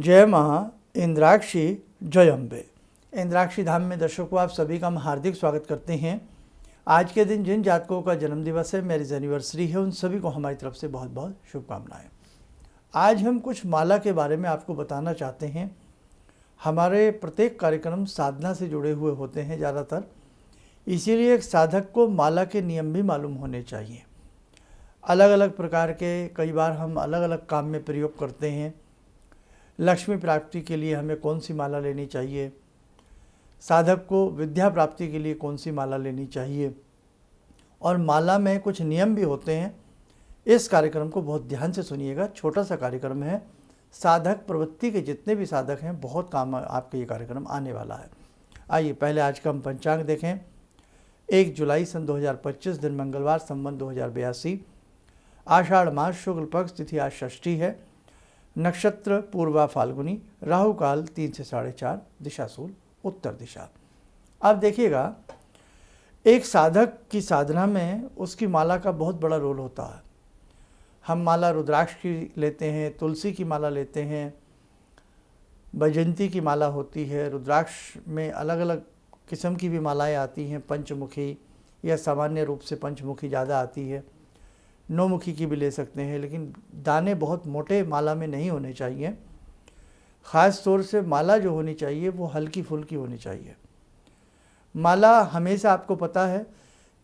जय माँ इंद्राक्षी जय अम्बे। इंद्राक्षी धाम में दर्शकों आप सभी का हम हार्दिक स्वागत करते हैं। आज के दिन जिन जातकों का जन्मदिवस है, मैरिज एनिवर्सरी है, उन सभी को हमारी तरफ से बहुत बहुत शुभकामनाएं। आज हम कुछ माला के बारे में आपको बताना चाहते हैं। हमारे प्रत्येक कार्यक्रम साधना से जुड़े हुए होते हैं ज़्यादातर, इसीलिए एक साधक को माला के नियम भी मालूम होने चाहिए। अलग अलग प्रकार के कई बार हम अलग अलग काम में प्रयोग करते हैं। लक्ष्मी प्राप्ति के लिए हमें कौन सी माला लेनी चाहिए, साधक को विद्या प्राप्ति के लिए कौन सी माला लेनी चाहिए, और माला में कुछ नियम भी होते हैं। इस कार्यक्रम को बहुत ध्यान से सुनिएगा। छोटा सा कार्यक्रम है, साधक प्रवृत्ति के जितने भी साधक हैं बहुत काम आपके ये कार्यक्रम आने वाला है। आइए पहले आज का हम पंचांग देखें। 1 जुलाई सन 2025 दिन मंगलवार, संवत 2082, आषाढ़ मास शुक्ल पक्ष, तिथि आज षष्ठी है, नक्षत्र पूर्वा फाल्गुनी, राहु काल 3 से 4:30, दिशा शूल उत्तर दिशा। अब देखिएगा, एक साधक की साधना में उसकी माला का बहुत बड़ा रोल होता है। हम माला रुद्राक्ष की लेते हैं, तुलसी की माला लेते हैं, बैजंती की माला होती है। रुद्राक्ष में अलग अलग किस्म की भी मालाएं आती हैं, पंचमुखी या सामान्य रूप से पंचमुखी ज़्यादा आती है, नौमुखी की भी ले सकते हैं, लेकिन दाने बहुत मोटे माला में नहीं होने चाहिए। ख़ास तौर से माला जो होनी चाहिए वो हल्की फुल्की होनी चाहिए। माला हमेशा आपको पता है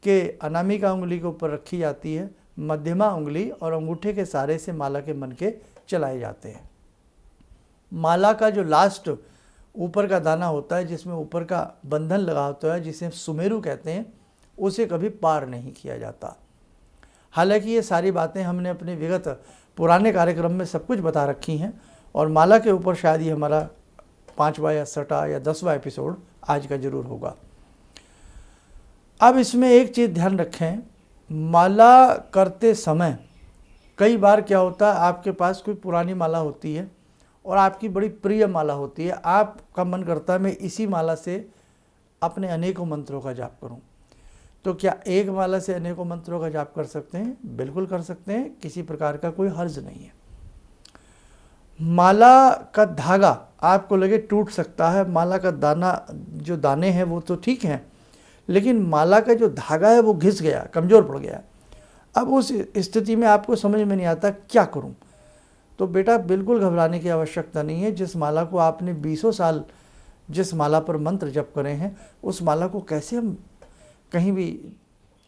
कि अनामिका उंगली के ऊपर रखी जाती है, मध्यमा उंगली और अंगूठे के सहारे से माला के मन के चलाए जाते हैं। माला का जो लास्ट ऊपर का दाना होता है, जिसमें ऊपर का बंधन लगा होता है, जिसे सुमेरु कहते हैं, उसे कभी पार नहीं किया जाता। हालांकि ये सारी बातें हमने अपने विगत पुराने कार्यक्रम में सब कुछ बता रखी हैं, और माला के ऊपर शायद ये हमारा 5वां या 6वां या 10वां एपिसोड आज का जरूर होगा। अब इसमें एक चीज़ ध्यान रखें, माला करते समय कई बार क्या होता है, आपके पास कोई पुरानी माला होती है और आपकी बड़ी प्रिय माला होती है। आपका मन करता है मैं इसी माला से अपने अनेकों मंत्रों का जाप करूं। तो क्या एक माला से अनेकों मंत्रों का जाप कर सकते हैं? बिल्कुल कर सकते हैं, किसी प्रकार का कोई हर्ज नहीं है। माला का धागा आपको लगे टूट सकता है, माला का दाना जो दाने हैं वो तो ठीक हैं, लेकिन माला का जो धागा है वो घिस गया, कमज़ोर पड़ गया। अब उस स्थिति में आपको समझ में नहीं आता क्या करूं। तो बेटा बिल्कुल घबराने की आवश्यकता नहीं है। जिस माला को आपने 20 साल जिस माला पर मंत्र जप करे हैं, उस माला को कैसे हम कहीं भी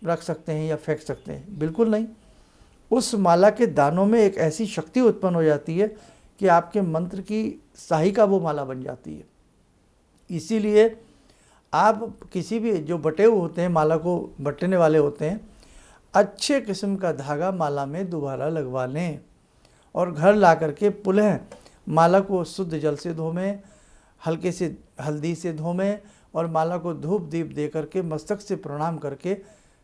रख सकते हैं या फेंक सकते हैं? बिल्कुल नहीं। उस माला के दानों में एक ऐसी शक्ति उत्पन्न हो जाती है कि आपके मंत्र की सहायिका वो माला बन जाती है। इसीलिए आप किसी भी जो बटे हुए होते हैं, माला को बटने वाले होते हैं, अच्छे किस्म का धागा माला में दोबारा लगवा लें और घर ला करके पुनः माला को शुद्ध जल से धोवें, हल्के से हल्दी से धोवें, और माला को धूप दीप दे करके मस्तक से प्रणाम करके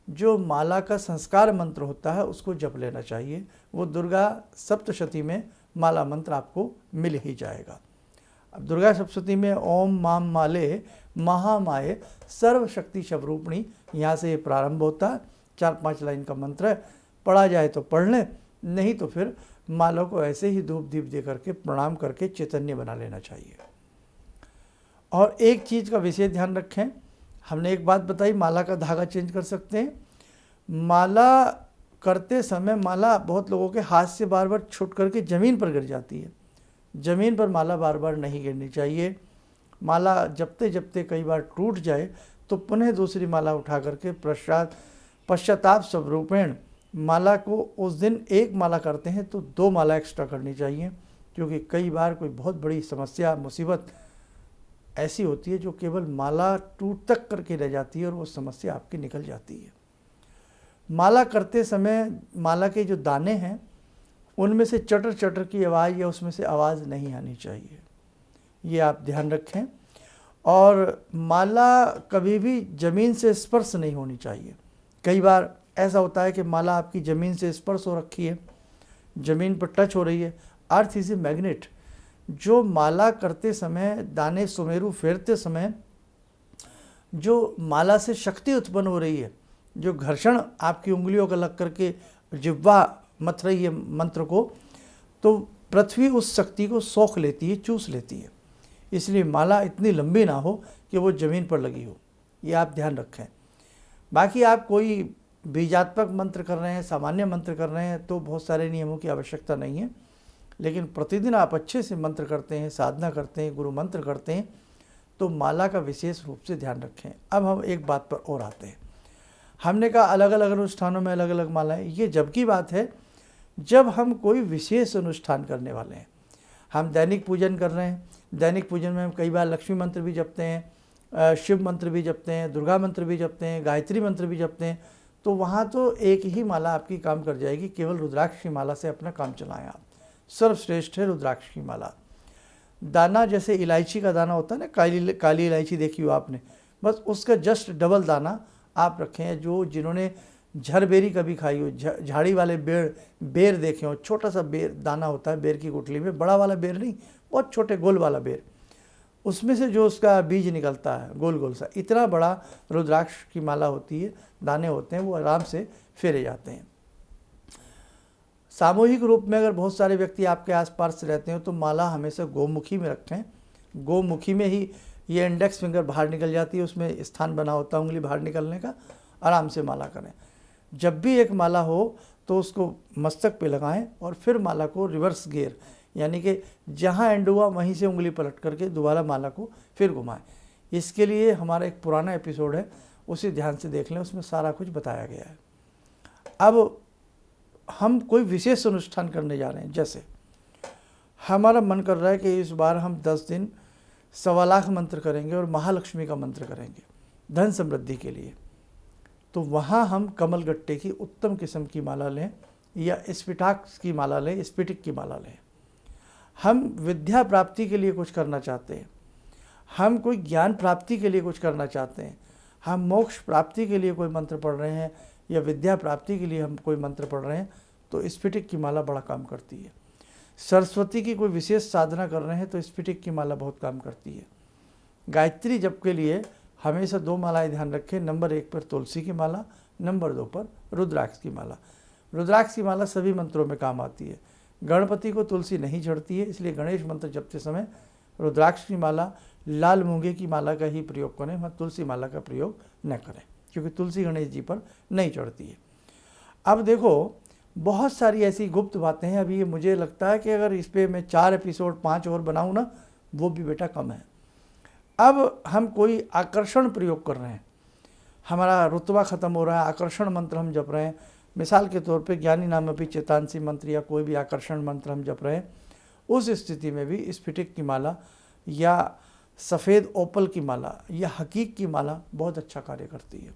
जो माला का संस्कार मंत्र होता है उसको जप लेना चाहिए। वो दुर्गा सप्तशती में माला मंत्र आपको मिल ही जाएगा। अब दुर्गा सप्तशती में ओम माम माले महामाये सर्वशक्ति शवरूपिणी, यहाँ से ये प्रारंभ होता है। 4-5 लाइन का मंत्र है, पढ़ा जाए तो पढ़ लें, नहीं तो फिर माला को ऐसे ही धूप दीप दे करके प्रणाम करके चैतन्य बना लेना चाहिए। और एक चीज़ का विशेष ध्यान रखें, हमने एक बात बताई, माला का धागा चेंज कर सकते हैं। माला करते समय माला बहुत लोगों के हाथ से बार बार छूट करके ज़मीन पर गिर जाती है। ज़मीन पर माला बार बार नहीं गिरनी चाहिए। माला जपते जपते कई बार टूट जाए तो पुनः दूसरी माला उठा करके पश्चाताप स्वरूपेण माला को, उस दिन एक माला करते हैं तो 2 माला एक्स्ट्रा करनी चाहिए, क्योंकि कई बार कोई बहुत बड़ी समस्या मुसीबत ऐसी होती है जो केवल माला टूट तक करके रह जाती है और वो समस्या आपकी निकल जाती है। माला करते समय माला के जो दाने हैं उनमें से चटर चटर की आवाज़ या उसमें से आवाज़ नहीं आनी चाहिए, ये आप ध्यान रखें। और माला कभी भी ज़मीन से स्पर्श नहीं होनी चाहिए। कई बार ऐसा होता है कि माला आपकी ज़मीन से स्पर्श हो रखी है, ज़मीन पर टच हो रही है। Earth is a magnet. जो माला करते समय दाने सुमेरु फेरते समय जो माला से शक्ति उत्पन्न हो रही है, जो घर्षण आपकी उंगलियों का लग करके जिह्वा मथ रही है मंत्र को, तो पृथ्वी उस शक्ति को सोख लेती है, चूस लेती है। इसलिए माला इतनी लंबी ना हो कि वो ज़मीन पर लगी हो, ये आप ध्यान रखें। बाकी आप कोई बीजात्मक मंत्र कर रहे हैं, सामान्य मंत्र कर रहे हैं, तो बहुत सारे नियमों की आवश्यकता नहीं है। लेकिन प्रतिदिन आप अच्छे से मंत्र करते हैं, साधना करते हैं, गुरु मंत्र करते हैं, तो माला का विशेष रूप से ध्यान रखें। अब हम एक बात पर और आते हैं। हमने कहा अलग अलग अनुष्ठानों में अलग अलग मालाएं, ये जब की बात है जब हम कोई विशेष अनुष्ठान करने वाले हैं। हम दैनिक पूजन कर रहे हैं, दैनिक पूजन में हम कई बार लक्ष्मी मंत्र भी जपते हैं, शिव मंत्र भी जपते हैं, दुर्गा मंत्र भी जपते हैं, गायत्री मंत्र भी जपते हैं, तो वहाँ तो एक ही माला आपकी काम कर जाएगी। केवल रुद्राक्ष की माला से अपना काम चलाएं आप, सर्वश्रेष्ठ है रुद्राक्ष की माला। दाना जैसे इलायची का दाना होता है ना, काली इलायची देखी हो आपने, बस उसका जस्ट डबल दाना आप रखें। जो जिन्होंने झरबेरी कभी खाई हो, झाड़ी वाले बेर देखे हो, छोटा सा बेर दाना होता है बेर की गुठली में, बड़ा वाला बेर नहीं, बहुत छोटे गोल वाला बेर, उसमें से जो उसका बीज निकलता है गोल गोल सा, इतना बड़ा रुद्राक्ष की माला होती है, दाने होते हैं, वो आराम से फेरे जाते हैं। सामूहिक रूप में अगर बहुत सारे व्यक्ति आपके आसपास रहते हो तो माला हमेशा गोमुखी में रखें। गोमुखी में ही ये इंडेक्स फिंगर बाहर निकल जाती है, उसमें स्थान बना होता है उंगली बाहर निकलने का, आराम से माला करें। जब भी एक माला हो तो उसको मस्तक पे लगाएं और फिर माला को रिवर्स गियर, यानी कि जहाँ एंड हुआ वहीं से उंगली पलट करके दोबारा माला को फिर घुमाएं। इसके लिए हमारा एक पुराना एपिसोड है, उसे ध्यान से देख लें, उसमें सारा कुछ बताया गया है। अब हम कोई विशेष अनुष्ठान करने जा रहे हैं, जैसे हमारा मन कर रहा है कि इस बार हम 10 दिन 1.25 लाख मंत्र करेंगे और महालक्ष्मी का मंत्र करेंगे धन समृद्धि के लिए, तो वहाँ हम कमल गट्टे की उत्तम किस्म की माला लें या स्फटिक की माला लें, स्फटिक की माला लें। हम विद्या प्राप्ति के लिए कुछ करना चाहते हैं, हम कोई ज्ञान प्राप्ति के लिए कुछ करना चाहते हैं, हम मोक्ष प्राप्ति के लिए कोई मंत्र पढ़ रहे हैं या विद्या प्राप्ति के लिए हम कोई मंत्र पढ़ रहे हैं, तो स्फटिक की माला बड़ा काम करती है। सरस्वती की कोई विशेष साधना कर रहे हैं तो स्फटिक की माला बहुत काम करती है। गायत्री जप के लिए हमेशा 2 मालाएं ध्यान रखें, नंबर 1 पर तुलसी की माला, नंबर 2 पर रुद्राक्ष की माला। रुद्राक्ष की माला सभी मंत्रों में काम आती है। गणपति को तुलसी नहीं चढ़ती है, इसलिए गणेश मंत्र जपते समय रुद्राक्ष की माला, लाल मूंगे की माला का ही प्रयोग करें, वह तुलसी माला का प्रयोग न करें, क्योंकि तुलसी गणेश जी पर नहीं चढ़ती है। अब देखो बहुत सारी ऐसी गुप्त बातें हैं, अभी ये मुझे लगता है कि अगर इस पर मैं 4 एपिसोड 5 और बनाऊँ ना, वो भी बेटा कम है। अब हम कोई आकर्षण प्रयोग कर रहे हैं, हमारा रुतबा ख़त्म हो रहा है, आकर्षण मंत्र हम जप रहे हैं, मिसाल के तौर पे ज्ञानी नाम अपि चेतांसी मंत्र या कोई भी आकर्षण मंत्र हम जप रहे हैं, उस स्थिति में भी स्फटिक की माला या सफ़ेद ओपल की माला या हकीक की माला बहुत अच्छा कार्य करती है।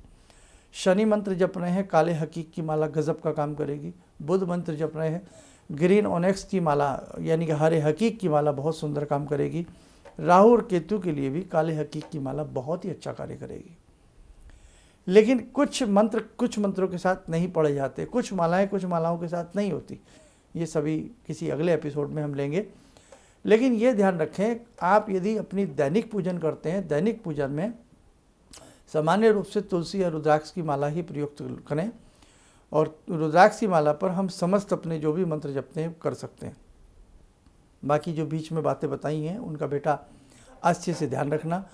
शनि मंत्र जप रहे हैं, काले हकीक की माला गजब का काम करेगी। बुध मंत्र जप रहे हैं, ग्रीन ओनेक्स की माला यानी कि हरे हकीक की माला बहुत सुंदर काम करेगी। राहु और केतु के लिए भी काले हकीक की माला बहुत ही अच्छा कार्य करेगी। लेकिन कुछ मंत्र कुछ मंत्रों के साथ नहीं पढ़े जाते, कुछ मालाएं कुछ मालाओं के साथ नहीं होती, ये सभी किसी अगले एपिसोड में हम लेंगे। लेकिन ये ध्यान रखें, आप यदि अपनी दैनिक पूजन करते हैं, दैनिक पूजन में सामान्य रूप से तुलसी या रुद्राक्ष की माला ही प्रयुक्त करें, और रुद्राक्ष की माला पर हम समस्त अपने जो भी मंत्र जपते हैं कर सकते हैं। बाकी जो बीच में बातें बताई हैं उनका बेटा अच्छे से ध्यान रखना।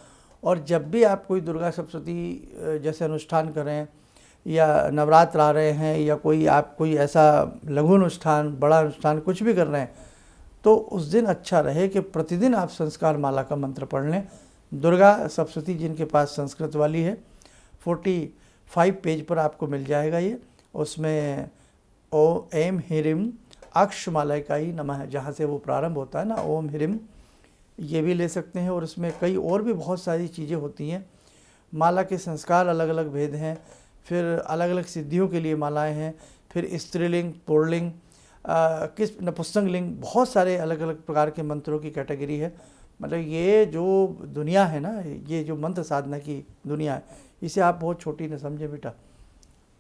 और जब भी आप कोई दुर्गा सप्तशती जैसे अनुष्ठान करें या नवरात्र आ रहे हैं या कोई ऐसा लघु अनुष्ठान, बड़ा अनुष्ठान कुछ भी कर रहे हैं, तो उस दिन अच्छा रहे कि प्रतिदिन आप संस्कार माला का मंत्र पढ़ लें। दुर्गा सप्तशती जिनके पास संस्कृत वाली है, 45 पेज पर आपको मिल जाएगा ये, उसमें ओम ह्रीम अक्षमालाइकाई नमः, जहाँ से वो प्रारंभ होता है ना, ओम ह्रीम, ये भी ले सकते हैं। और इसमें कई और भी बहुत सारी चीज़ें होती हैं। माला के संस्कार अलग अलग भेद हैं, फिर अलग अलग सिद्धियों के लिए मालाएं हैं, फिर स्त्रीलिंग, पुल्लिंग, किस नपुंसक लिंग, बहुत सारे अलग अलग प्रकार के मंत्रों की कैटेगरी है। मतलब ये जो दुनिया है ना, ये जो मंत्र साधना की दुनिया है, इसे आप बहुत छोटी न समझें बेटा।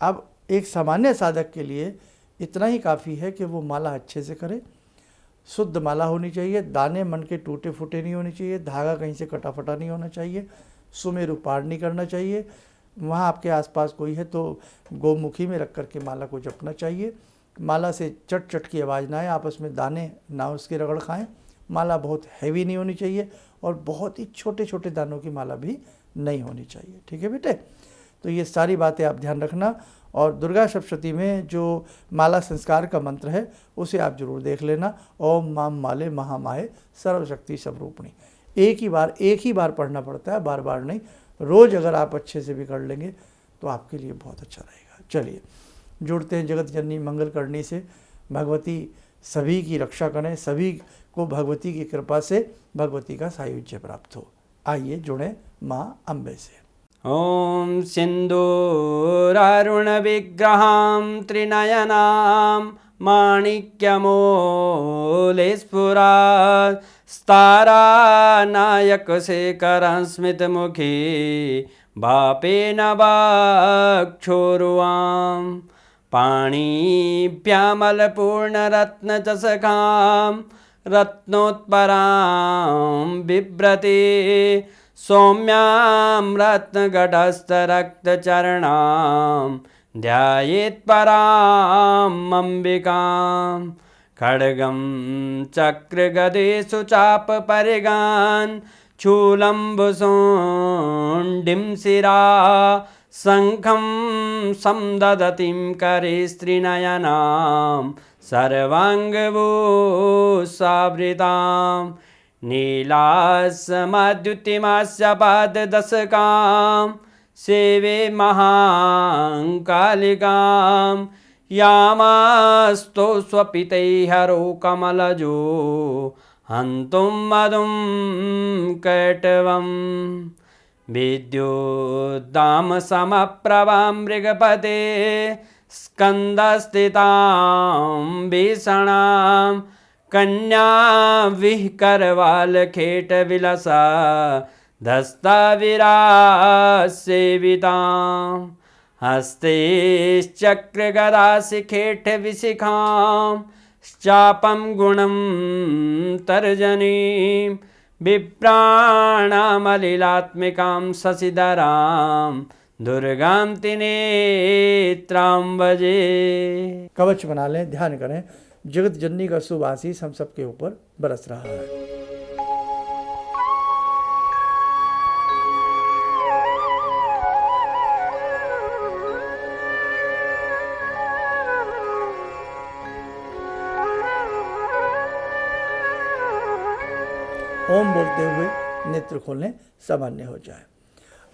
अब एक सामान्य साधक के लिए इतना ही काफ़ी है कि वो माला अच्छे से करे, शुद्ध माला होनी चाहिए, दाने मन के टूटे फूटे नहीं होने चाहिए, धागा कहीं से कटा फटा नहीं होना चाहिए, सुमेरु पार नहीं करना चाहिए। वहाँ आपके आसपास कोई है तो गोमुखी में रख करके माला को जपना चाहिए। माला से चट चट की आवाज़ ना आए, आपस में दाने ना उसके रगड़ खाएं। माला बहुत हैवी नहीं होनी चाहिए और बहुत ही छोटे छोटे दानों की माला भी नहीं होनी चाहिए। ठीक है बेटे, तो ये सारी बातें आप ध्यान रखना। और दुर्गा सप्तशती में जो माला संस्कार का मंत्र है उसे आप जरूर देख लेना। ओम माम माले महामाये सर्वशक्ति स्वरूपिणी। एक ही बार पढ़ना पड़ता है, बार बार नहीं। रोज़ अगर आप अच्छे से भी कर लेंगे तो आपके लिए बहुत अच्छा रहेगा। चलिए जुड़ते हैं जगत जननी मंगल करनी से। भगवती सभी की रक्षा करें, सभी को भगवती की कृपा से भगवती का सायुज्य प्राप्त हो। आइए जुड़ें माँ अम्बे से। ॐ सिन्दूरारुण विग्रहां त्रिनयनां माणिक्यमूले स्फुरात् स्तारानायकशेखरं स्मितमुखी बापेन वक्षोरुवां पाणिभ्यामलपूर्णरत्नचषकां रत्नोत्परां बिभ्रति सौम्यां रत्नघटस्थरक्तचरणां ध्यायेत्पराम् अम्बिकां खड्गं चक्रगदेषु चापपरिगान् शूलम्बुशुण्डिं शिरा शङ्खं संदधतीं करे स्त्रीनयनां सर्वाङ्गभूषावृतां नीलासमद्युतिमास्य पाददशकां सेवे महाकालिकां यामास्तो स्वपितैहरो कमलजो हन्तुं मधुं कैटवं विद्युद्दामसमप्रभां मृगपते स्कन्दस्थितां भीषणां कन्या विहकरवालखेटविलसा धस्ताविरासेवितां हस्तैश्चक्रगदाशिखेटविशिखां चापं गुणं तर्जनीं विप्राणामलिलात्मिकां शशिधरां दुर्गां त्रिनेत्रां भजे। कवच बना लें, ध्यान करें। जगत जननी का शुभ आशीष हम सबके ऊपर बरस रहा है। ओम बोलते हुए नेत्र खोलें, सामान्य हो जाए।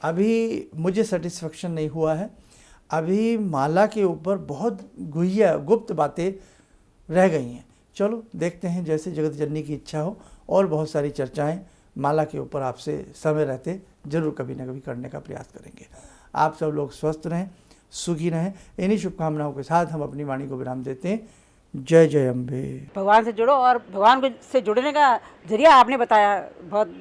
अभी मुझे सेटिस्फेक्शन नहीं हुआ है। अभी माला के ऊपर बहुत गुप्त बातें रह गई हैं। चलो देखते हैं, जैसे जगत जननी की इच्छा हो। और बहुत सारी चर्चाएं माला के ऊपर आपसे समय रहते जरूर कभी ना कभी करने का प्रयास करेंगे। आप सब लोग स्वस्थ रहें, सुखी रहें। इन्हीं शुभकामनाओं के साथ हम अपनी वाणी को विराम देते हैं। जय जय अम्बे। भगवान से जुड़ो और भगवान से जुड़ने का जरिया आपने बताया, बहुत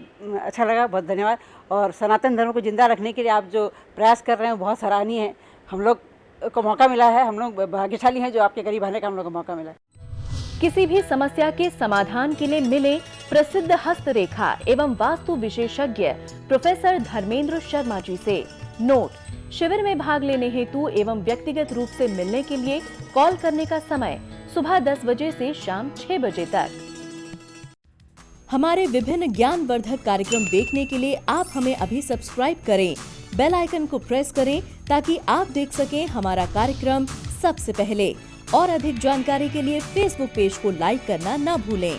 अच्छा लगा, बहुत धन्यवाद। और सनातन धर्म को जिंदा रखने के लिए आप जो प्रयास कर रहे हैं बहुत सराहनीय है। हम लोग को मौका मिला है, हम लोग भाग्यशाली हैं जो आपके करीब आने का हम लोग को मौका मिला है। किसी भी समस्या के समाधान के लिए मिले प्रसिद्ध हस्तरेखा एवं वास्तु विशेषज्ञ प्रोफेसर धर्मेंद्र शर्मा जी से। नोट: शिविर में भाग लेने हेतु एवं व्यक्तिगत रूप से मिलने के लिए कॉल करने का समय सुबह 10 बजे से शाम 6 बजे तक। हमारे विभिन्न ज्ञानवर्धक कार्यक्रम देखने के लिए आप हमें अभी सब्सक्राइब करें, बेल आइकन को प्रेस करें ताकि आप देख सकें हमारा कार्यक्रम सबसे पहले। और अधिक जानकारी के लिए फेसबुक पेज को लाइक करना न भूलें।